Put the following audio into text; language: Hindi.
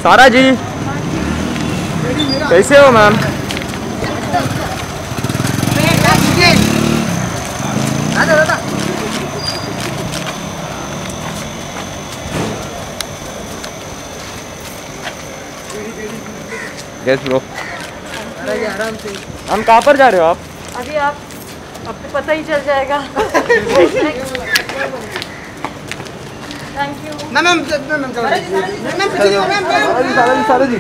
सारा जी कैसे हो मैम? Yes bro. आराम से। हम कहाँ पर जा रहे हो आप? अभी आपको पता ही चल जाएगा। Thank you ma'am. सारा जी